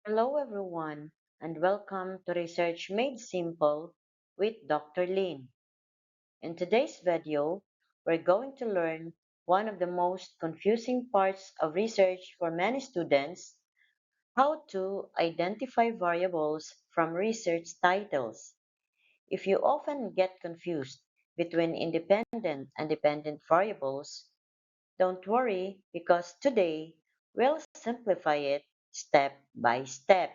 Hello, everyone, and welcome to Research Made Simple with Dr. Lin. In today's video, we're going to learn one of the most confusing parts of research for many students: how to identify variables from research titles. If you often get confused between independent and dependent variables, don't worry because today we'll simplify it step by step.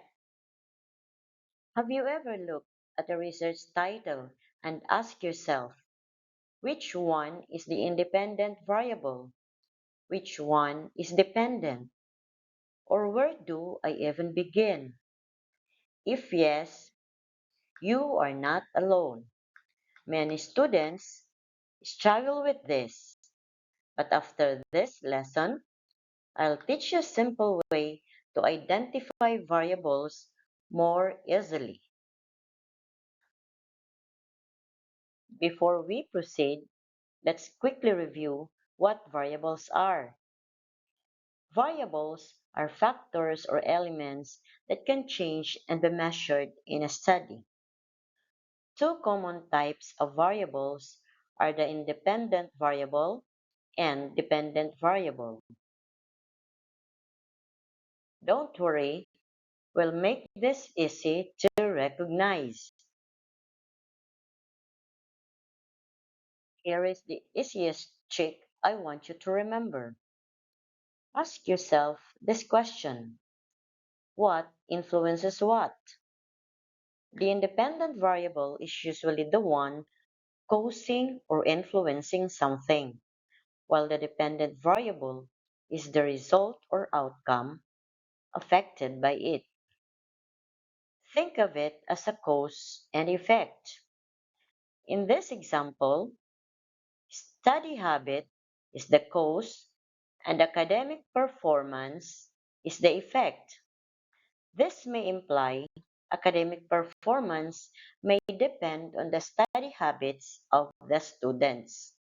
Have you ever looked at a research title and asked yourself, which one is the independent variable? Which one is dependent? Or where do I even begin? If yes, you are not alone. Many students struggle with this, but after this lesson, I'll teach you a simple way to identify variables more easily. Before we proceed, let's quickly review what variables are. Variables are factors or elements that can change and be measured in a study. Two common types of variables are the independent variable and dependent variable. Don't worry, we'll make this easy to recognize. Here is the easiest trick I want you to remember. Ask yourself this question: what influences what? The independent variable is usually the one causing or influencing something, while the dependent variable is the result or outcome affected by it. Think of it as a cause and effect. In this example, study habit is the cause and academic performance is the effect. This may imply academic performance may depend on the study habits of the students.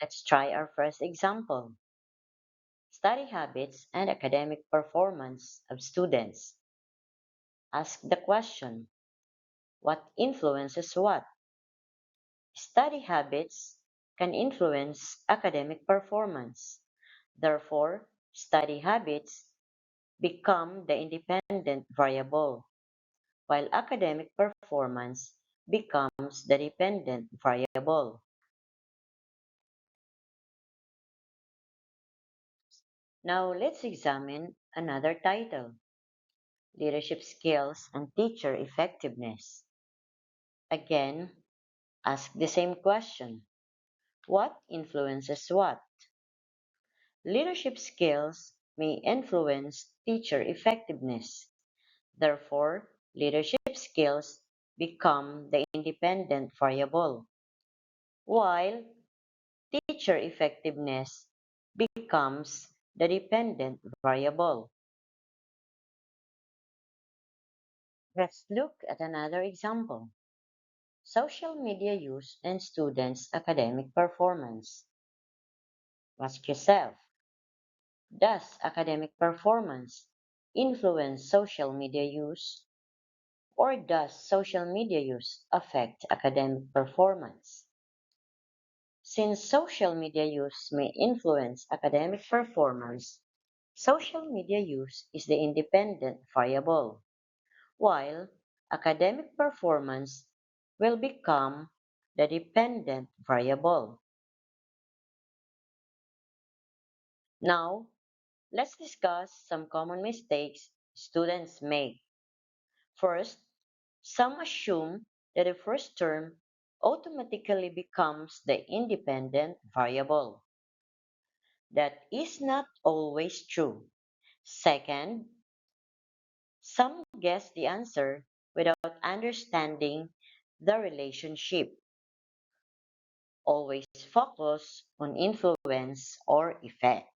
Let's try our first example: study habits and academic performance of students. Ask the question: what influences what? Study habits can influence academic performance. Therefore, study habits become the independent variable, while academic performance becomes the dependent variable. Now let's examine another title: leadership skills and teacher effectiveness. Again, ask the same question: what influences what? Leadership skills may influence teacher effectiveness. Therefore, leadership skills become the independent variable, while teacher effectiveness becomes the dependent variable. Let's look at another example: social media use and students' academic performance. Ask yourself, does academic performance influence social media use, or does social media use affect academic performance? Since social media use may influence academic performance, social media use is the independent variable, while academic performance will become the dependent variable. Now, let's discuss some common mistakes students make. First, some assume that the first term automatically becomes the independent variable. That is not always true. Second, some guess the answer without understanding the relationship. Always focus on influence or effect.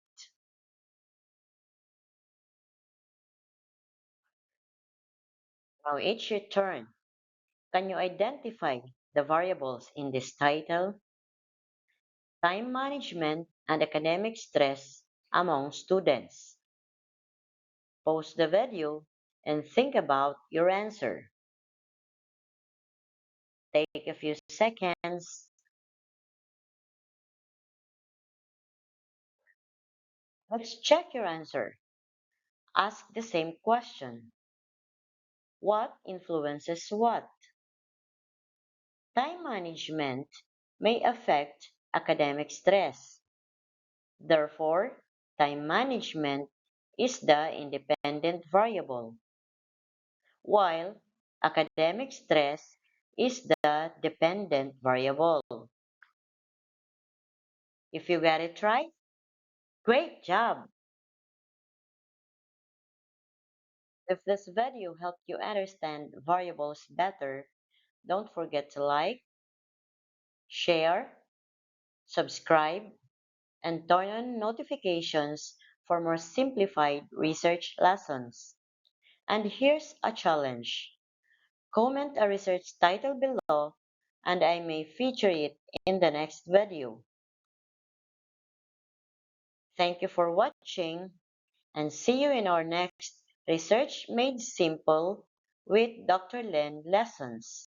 Now it's your turn. Can you identify the variables in this title? Time management and academic stress among students. Pause the video and think about your answer. Take a few seconds. Let's check your answer. Ask the same question. What influences what? Time management may affect academic stress. Therefore, time management is the independent variable, while academic stress is the dependent variable. If you got it right, great job! If this video helped you understand variables better, don't forget to like, share, subscribe, and turn on notifications for more simplified research lessons. And here's a challenge. Comment a research title below and I may feature it in the next video. Thank you for watching and see you in our next Research Made Simple with Dr. Len lessons.